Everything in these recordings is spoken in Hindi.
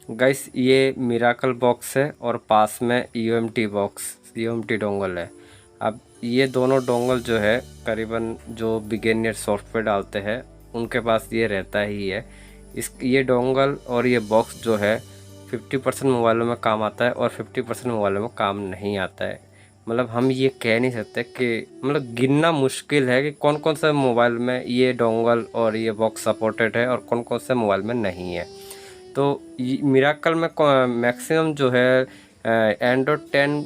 गाइस ये मिराकल बॉक्स है और पास में यूएमटी बॉक्स यूएमटी डोंगल है। अब ये दोनों डोंगल जो है करीबन जो बिगिनर सॉफ्टवेयर डालते हैं उनके पास ये रहता ही है। ये डोंगल और ये बॉक्स जो है 50% मोबाइलों में काम आता है और 50% मोबाइलों में काम नहीं आता है। मतलब हम ये कह नहीं सकते कि मतलब गिनना मुश्किल है कि कौन कौन सा मोबाइल में ये डोंगल और ये बॉक्स सपोर्टेड है और कौन कौन से मोबाइल में नहीं है। तो मिराकल में मैक्सिमम जो है एंड्रॉयड 10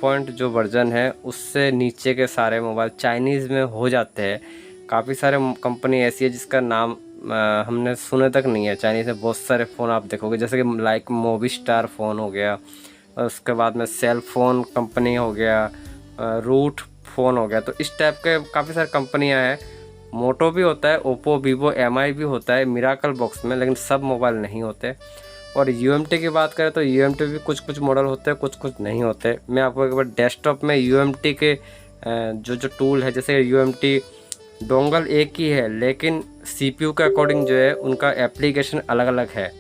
पॉइंट जो वर्जन है उससे नीचे के सारे मोबाइल चाइनीज़ में हो जाते हैं। काफ़ी सारे कंपनी ऐसी है जिसका नाम हमने सुने तक नहीं है। चाइनीज़ में बहुत सारे फ़ोन आप देखोगे, जैसे कि लाइक मोविस्टार फ़ोन हो गया, और उसके बाद में सेल फ़ोन कंपनी हो गया, रूट फ़ोन हो गया। तो इस टाइप के काफ़ी सारी कंपनियां हैं। मोटो भी होता है, ओप्पो वीवो एमआई भी होता है मिराकल बॉक्स में, लेकिन सब मोबाइल नहीं होते। और यूएमटी की बात करें तो यूएमटी भी कुछ कुछ मॉडल होते हैं, कुछ कुछ नहीं होते। मैं आपको एक बार डेस्कटॉप में यूएमटी के जो जो टूल है, जैसे यूएमटी डोंगल एक ही है लेकिन सीपीयू के अकॉर्डिंग जो है उनका एप्लीकेशन अलग अलग है।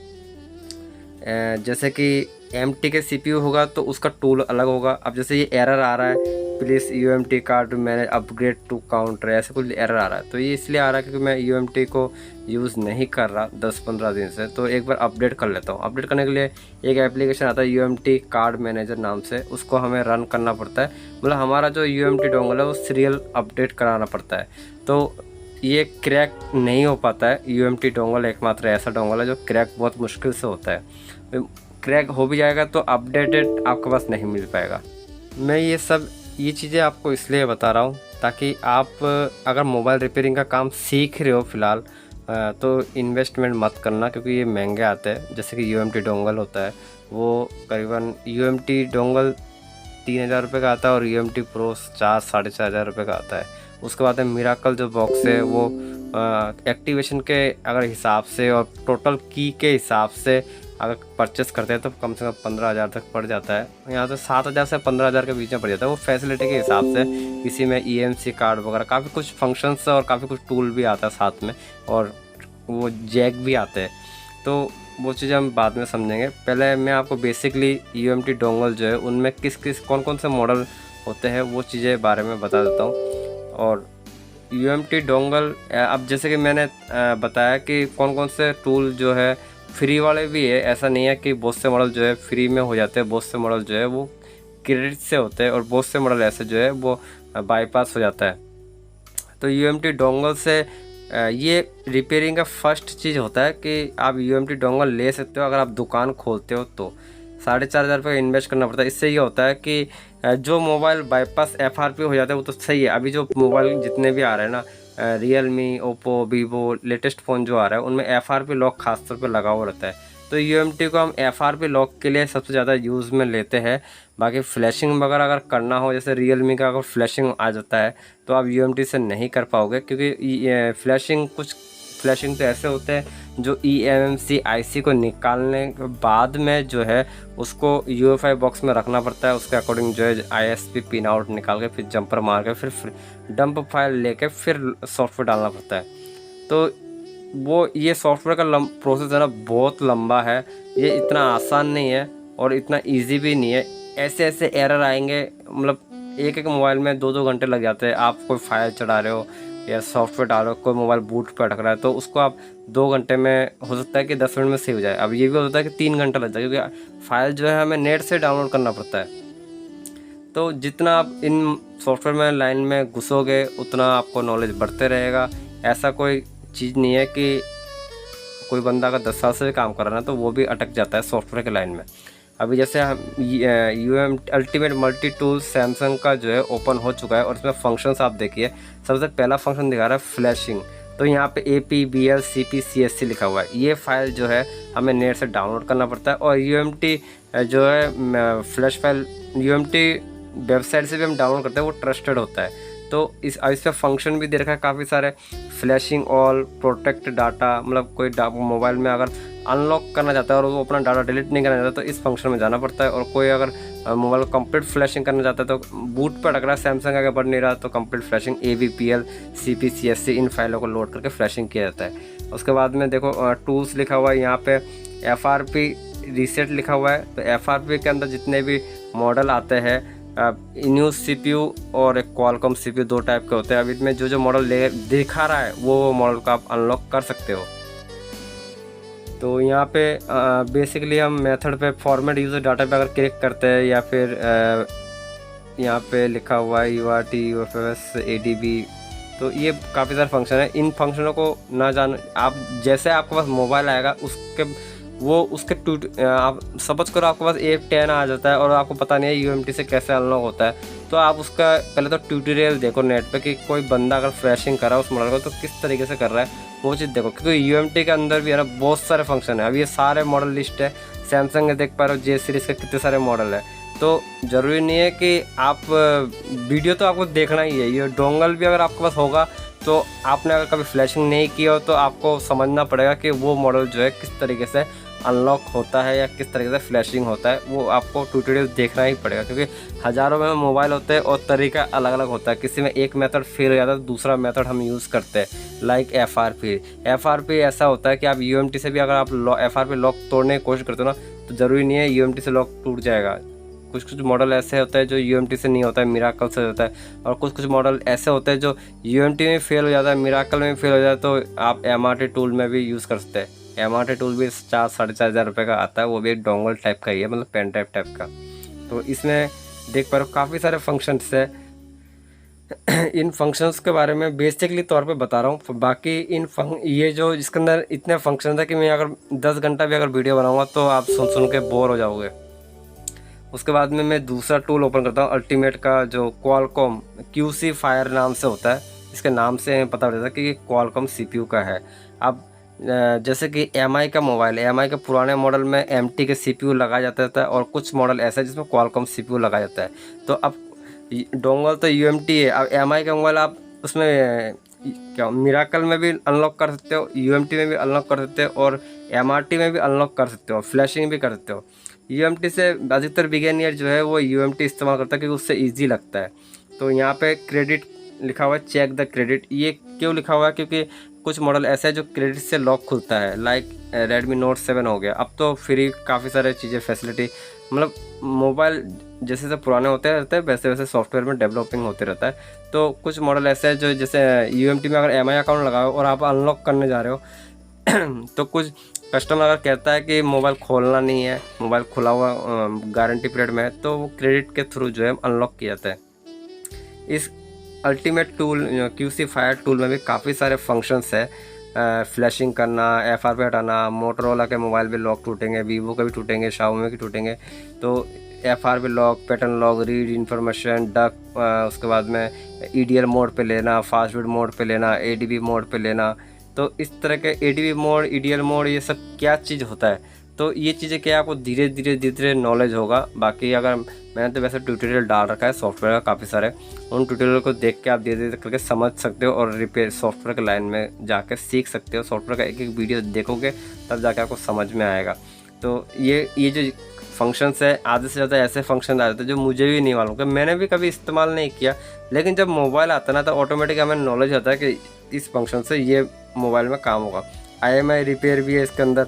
जैसे कि एमटी के सीपीयू होगा तो उसका टूल अलग होगा। अब जैसे ये एरर आ रहा है, प्लीज़ यूएमटी कार्ड मैंने अपग्रेड टू काउंटर, ऐसे कुछ एरर आ रहा है। तो ये इसलिए आ रहा है क्योंकि मैं यूएमटी को यूज़ नहीं कर रहा 10-15 दिन से, तो एक बार अपडेट कर लेता हूँ। अपडेट करने के लिए एक एप्लीकेशन आता है यूएमटी कार्ड मैनेजर नाम से, उसको हमें रन करना पड़ता है। मतलब हमारा जो यूएमटी डोंगल है वो सीरियल अपडेट कराना पड़ता है। तो ये क्रैक नहीं हो पाता है। यूएमटी डोंगल एकमात्र ऐसा डोंगल है जो क्रैक बहुत मुश्किल से होता है। क्रैक हो भी जाएगा तो अपडेटेड आपके पास नहीं मिल पाएगा। मैं ये चीज़ें आपको इसलिए बता रहा हूँ ताकि आप अगर मोबाइल रिपेयरिंग का काम सीख रहे हो फ़िलहाल तो इन्वेस्टमेंट मत करना, क्योंकि ये महंगे आते हैं। जैसे कि यूएमटी डोंगल होता है वो करीबन यूएमटी डोंगल 3,000 रुपये का आता है और यूएमटी प्रो 4-4,500 रुपये का आता है। उसके बाद में मिराकल जो बॉक्स है वो एक्टिवेशन के अगर हिसाब से और टोटल की के हिसाब से अगर परचेस करते हैं तो कम से कम 15,000 तक पड़ जाता है। यहाँ तो 7,000 से 15,000 के बीच में पड़ जाता है। वो फैसिलिटी के हिसाब से, इसी में ईएमसी कार्ड वगैरह काफ़ी कुछ फंक्शंस और काफ़ी कुछ टूल भी आता है साथ में, और वो जैक भी आते हैं। तो वो चीज़ें हम बाद में समझेंगे। पहले मैं आपको बेसिकली यूएमटी डोंगल जो है उनमें कौन कौन से मॉडल होते हैं वो चीज़ें बारे में बता देता हूँ। और यूएमटी डोंगल अब जैसे कि मैंने बताया कि कौन कौन से टूल जो है फ्री वाले भी है। ऐसा नहीं है कि बहुत से मॉडल जो है फ्री में हो जाते हैं, बहुत से मॉडल जो है वो क्रेडिट से होते हैं, और बहुत से मॉडल ऐसे जो है वो बाईपास हो जाता है। तो यूएमटी डोंगल से ये रिपेयरिंग का फर्स्ट चीज़ होता है कि आप यूएमटी डोंगल ले सकते हो अगर आप दुकान खोलते हो तो 4,500 रुपये इन्वेस्ट करना पड़ता है। इससे ये होता है कि जो मोबाइल बाईपास एफआरपी हो जाता है वो तो सही है। अभी जो मोबाइल जितने भी आ रहे हैं ना, Realme, Oppo, Vivo, latest phone जो आ रहा है उनमें एफआरपी लॉक खास तौर पे लगा हुआ रहता है। तो यूएमटी को हम एफआरपी लॉक के लिए सबसे ज़्यादा यूज़ में लेते हैं। बाकी फ्लैशिंग वगैरह अगर करना हो, जैसे रियलमी का अगर फ्लैशिंग आ जाता है तो आप यूएमटी से नहीं कर पाओगे, क्योंकि फ्लैशिंग तो ऐसे होते हैं जो eMMC IC को निकालने के बाद में जो है उसको UEFI बॉक्स में रखना पड़ता है। उसके अकॉर्डिंग जो है ISP पिन आउट निकाल के फिर जंपर मार के फिर डंप फाइल लेके फिर सॉफ्टवेयर डालना पड़ता है। तो वो ये सॉफ्टवेयर का प्रोसेस है ना, बहुत लंबा है। ये इतना आसान नहीं है और इतना ईजी भी नहीं है। ऐसे ऐसे एरर आएंगे, मतलब एक एक मोबाइल में 2-2 घंटे लग जाते हैं। आप कोई फाइल चढ़ा रहे हो या सॉफ्टवेयर डाल रहे हो, कोई मोबाइल बूट पर अटक रहा है तो उसको आप 2 घंटे में हो सकता है कि 10 मिनट में सेव हो जाए। अब ये भी होता है कि 3 घंटा लग जाए, क्योंकि फाइल जो है हमें नेट से डाउनलोड करना पड़ता है। तो जितना आप इन सॉफ्टवेयर में लाइन में घुसोगे उतना आपको नॉलेज बढ़ते रहेगा। ऐसा कोई चीज़ नहीं है कि कोई बंदा अगर 10 साल से काम कर रहा है तो वो भी अटक जाता है सॉफ्टवेयर के लाइन में। अभी जैसे हम UM ultimate multi tool Samsung का जो है ओपन हो चुका है और इसमें फंक्शंस आप देखिए। सबसे पहला फंक्शन दिखा रहा है फ्लैशिंग। तो यहाँ पे APBL CP CSC लिखा हुआ है। ये फाइल जो है हमें नेट से डाउनलोड करना पड़ता है, और UMT जो है फ्लैश फाइल UMT वेबसाइट से भी हम डाउनलोड करते हैं, वो ट्रस्टेड होता है। तो इस पर फंक्शन भी दे रखा है काफ़ी सारे, फ्लैशिंग ऑल, प्रोटेक्ट डाटा। मतलब कोई मोबाइल में अगर अनलॉक करना चाहता है और वो अपना डाटा डिलीट नहीं करना चाहता तो इस फंक्शन में जाना पड़ता है। और कोई अगर मोबाइल कंप्लीट फ्लैशिंग करना चाहता है तो बूट पर अटक रहा है, सैमसंग का बढ़ नहीं रहा तो complete flashing AVPL CP CSC इन फाइलों को लोड करके फ्लैशिंग किया जाता है। उसके बाद में देखो टूल्स लिखा हुआ है यहाँ पे। FRP रीसेट लिखा हुआ है। तो FRP के अंदर जितने भी मॉडल आते हैं, न्यू CPU और एक क्वालकॉम CPU, 2 टाइप के होते हैं। अब इसमें जो मॉडल दिखा रहा है वो मॉडल को आप अनलॉक कर सकते हो। तो यहाँ पे बेसिकली हम मेथड पे फॉर्मेट यूज़र डाटा पे अगर क्लिक करते हैं, या फिर यहाँ पे लिखा हुआ है UART UFS ADB, तो ये काफ़ी सारे फंक्शन है। इन फंक्शनों को ना जान आप, जैसे आपके पास मोबाइल आएगा उसके आप सपोज करो आपके पास F10 आ जाता है और आपको पता नहीं है UMT से कैसे अनलॉक होता है, तो आप उसका पहले तो ट्यूटोरियल देखो नेट पे कि कोई बंदा अगर फ्लैशिंग कर रहा है उस मॉडल को तो किस तरीके से कर रहा है, वो चीज़ देखो। क्योंकि UMT के अंदर भी है ना बहुत सारे फंक्शन है। अब ये सारे मॉडल लिस्ट है, सैमसंग देख पा रहे हो J सीरीज़ के कितने सारे मॉडल है। तो ज़रूरी नहीं है कि आप वीडियो तो आपको देखना ही है। ये डोंगल भी अगर आपके पास होगा तो आपने अगर कभी फ्लैशिंग नहीं की हो तो आपको समझना पड़ेगा कि वो मॉडल जो है किस तरीके से अनलॉक होता है या किस तरीके से फ्लैशिंग होता है, वो आपको ट्यूटोरियल देखना ही पड़ेगा। क्योंकि हज़ारों में मोबाइल होते हैं और तरीका अलग अलग होता है। किसी में एक मेथड फेल हो जाता है, दूसरा मेथड हम यूज़ करते हैं लाइक FRP ऐसा होता है कि आप UMT से भी अगर आप FRP लॉक तोड़ने की कोशिश करते हो ना, तो ज़रूरी नहीं है UMT से लॉक टूट जाएगा। कुछ मॉडल ऐसे होते हैं जो UMT से नहीं होता है, मिराकल से होता है। और कुछ मॉडल ऐसे होते हैं जो UMT में फेल हो जाता है, मिराकल में फेल हो जाता है, तो आप MRT टूल में भी यूज़ कर सकते हैं। MRT टूल भी 4-4.5 रुपये का आता है, वो भी एक डोंगल टाइप का ही है, मतलब पेन टाइप का। तो इसमें देख पा रहे हो काफ़ी सारे फंक्शंस है। इन फंक्शंस के बारे में बेसिकली तौर पे बता रहा हूँ। बाकी ये जो इसके अंदर इतने फंक्शन है कि मैं अगर 10 घंटा भी अगर वीडियो बनाऊँगा तो आप सुन के बोर हो जाओगे। उसके बाद में मैं दूसरा टूल ओपन करता हूँ, अल्टीमेट का, जो क्वालकॉम QC फायर नाम से होता है। इसके नाम से पता चलता है कि ये क्वालकॉम CPU का है। अब जैसे कि MI का मोबाइल है, MI के पुराने मॉडल में MT के CPU लगाया जाता था और कुछ मॉडल ऐसा है जिसमें क्वालकॉम CPU लगाया जाता है। तो अब डोंगल तो UMT है। अब MI का मोबाइल आप उसमें क्या मिराकल में भी अनलॉक कर सकते हो, UMT में भी अनलॉक कर सकते हो और MRT में भी अनलॉक कर सकते हो, फ्लैशिंग भी कर सकते हो। UMT से अधिकतर बिगिनर जो है वो UMT इस्तेमाल करता है क्योंकि उससे ईजी लगता है। तो यहाँ पे क्रेडिट लिखा हुआ है, चेक द क्रेडिट। ये क्यों लिखा हुआ है? क्योंकि कुछ मॉडल ऐसे है जो क्रेडिट से लॉक खुलता है, लाइक Redmi Note 7 हो गया। अब तो फ्री काफ़ी सारे चीज़ें फैसिलिटी, मतलब मोबाइल जैसे जैसे पुराने होते रहते हैं वैसे वैसे सॉफ्टवेयर में डेवलपिंग होते रहता है। तो कुछ मॉडल ऐसे है जो जैसे UMT में अगर MI अकाउंट लगाओ और आप अनलॉक करने जा रहे हो तो कुछ कस्टमर अगर कहता है कि मोबाइल खोलना नहीं है, मोबाइल खुला हुआ गारंटी पीरियड में है, तो वो क्रेडिट के थ्रू जो है अनलॉक किया जाता है। इस ultimate tool QC fire tool में भी काफ़ी सारे फंक्शंस है। फ्लैशिंग करना, FRP हटाना, मोटरोला के मोबाइल भी लॉक टूटेंगे, वीवो के भी टूटेंगे, शाओमी के टूटेंगे। तो FRP lock, pattern lock, read information, duck, उसके बाद में EDL मोड पे लेना, फास्ट फीड मोड पे लेना, ADB मोड पे लेना। तो इस तरह के ADB मोड, EDL मोड, ये सब क्या चीज़ होता है, तो ये चीज़ें क्या आपको धीरे धीरे नॉलेज होगा। बाकी अगर मैंने तो वैसे ट्यूटोरियल डाल रखा है सॉफ्टवेयर का काफ़ी सारे, उन ट्यूटोरियल को देख के आप धीरे धीरे करके समझ सकते हो और रिपेयर सॉफ्टवेयर के लाइन में जाके सीख सकते हो। सॉफ्टवेयर का एक एक वीडियो देखोगे तब जाके आपको समझ में आएगा। तो ये जो फंक्शंस है, आधे से ज़्यादा ऐसे फंक्शन आ जाते हैं जो मुझे भी नहीं मालूम, कि मैंने भी कभी इस्तेमाल नहीं किया, लेकिन जब मोबाइल आता है ना तो ऑटोमेटिक हमें नॉलेज आता है कि इस फंक्शन से ये मोबाइल में काम होगा। IMI रिपेयर भी है इसके अंदर।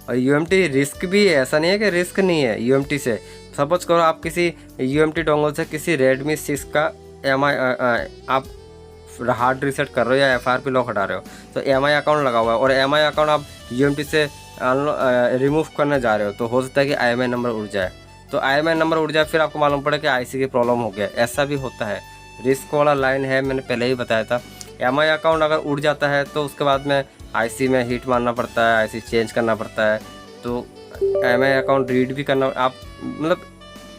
और UMT रिस्क भी है, ऐसा नहीं है कि रिस्क नहीं है UMT से। सपोज करो आप किसी UMT डोंगल से किसी Redmi 6 का MI आप हार्ड रीसेट कर रहे हो या FRP लॉक हटा रहे हो, तो MI अकाउंट लगा हुआ है और MI अकाउंट आप UMT से रिमूव करने जा रहे हो, तो हो सकता है कि IMI नंबर उड़ जाए। तो IMI नंबर उड़ जाए, फिर आपको मालूम पड़े कि IC की प्रॉब्लम हो गया, ऐसा भी होता है। रिस्क वाला लाइन है, मैंने पहले ही बताया था। MI अकाउंट अगर उड़ जाता है तो उसके बाद में IC में हीट मारना पड़ता है, IC चेंज करना पड़ता है। तो MI अकाउंट रीड भी करना, आप मतलब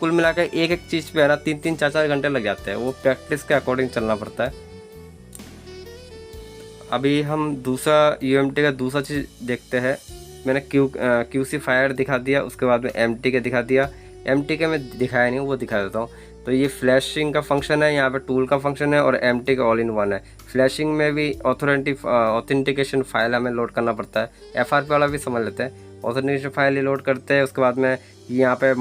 कुल मिला के एक एक चीज़ पे है ना 3-3, 4-4 घंटे लग जाते हैं। वो प्रैक्टिस के अकॉर्डिंग चलना पड़ता है। अभी हम दूसरा UMT का दूसरा चीज़ देखते हैं। मैंने QC फायर दिखा दिया, उसके बाद में MT के दिखा दिया। MT के मैं दिखाया नहीं, वो दिखा देता हूँ। तो ये फ्लैशिंग का फंक्शन है, यहाँ पे टूल का फंक्शन है और MT का ऑल इन वन है। फ्लैशिंग में भी ऑथेंटिकेशन फाइल हमें लोड करना पड़ता है। FRP वाला भी समझ लेते हैं। ऑथेंटिकेशन फाइल लोड करते हैं, उसके बाद में यहाँ पे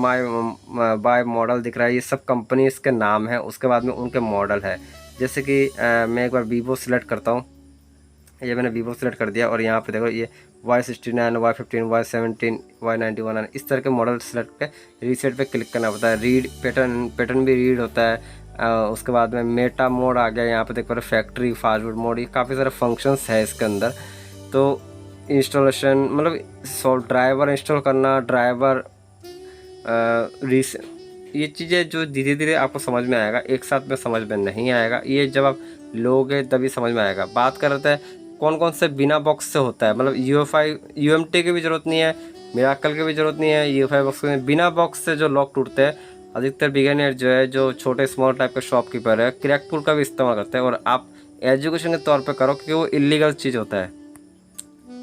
बाय मॉडल दिख रहा है, ये सब कंपनीज के नाम है। उसके बाद में उनके मॉडल है। जैसे कि मैं एक बार वीवो सिलेक्ट करता हूँ, ये मैंने वीवो सेलेक्ट कर दिया और यहाँ पे देखो ये Y69, Y15, Y17, Y91 इस तरह के मॉडल सेलेक्ट पे रीसेट पे क्लिक करना पड़ता है। रीड पैटर्न भी रीड होता है। उसके बाद में मेटा मोड आ गया, यहाँ पे देख पा रहे फैक्ट्री फास्टफूड मोड, ये काफ़ी सारे फंक्शंस है इसके अंदर। तो इंस्टॉलेशन मतलब ड्राइवर इंस्टॉल करना, ड्राइवर ये चीज़ें जो धीरे धीरे आपको समझ में आएगा, एक साथ में समझ में नहीं आएगा, ये जब आप लोगे तभी समझ में आएगा। बात कर रहे थे कौन कौन से बिना बॉक्स से होता है, मतलब UMT की भी ज़रूरत नहीं है, मिराकल की भी ज़रूरत नहीं है, UFI बॉक्स में बिना बॉक्स से जो लॉक टूटते हैं, अधिकतर बिगिनर जो है, जो छोटे स्मॉल टाइप के शॉपकीपर है, क्रैक टूल का भी इस्तेमाल करते हैं। और आप एजुकेशन के तौर पे करो, क्योंकि वो इलीगल चीज़ होता है।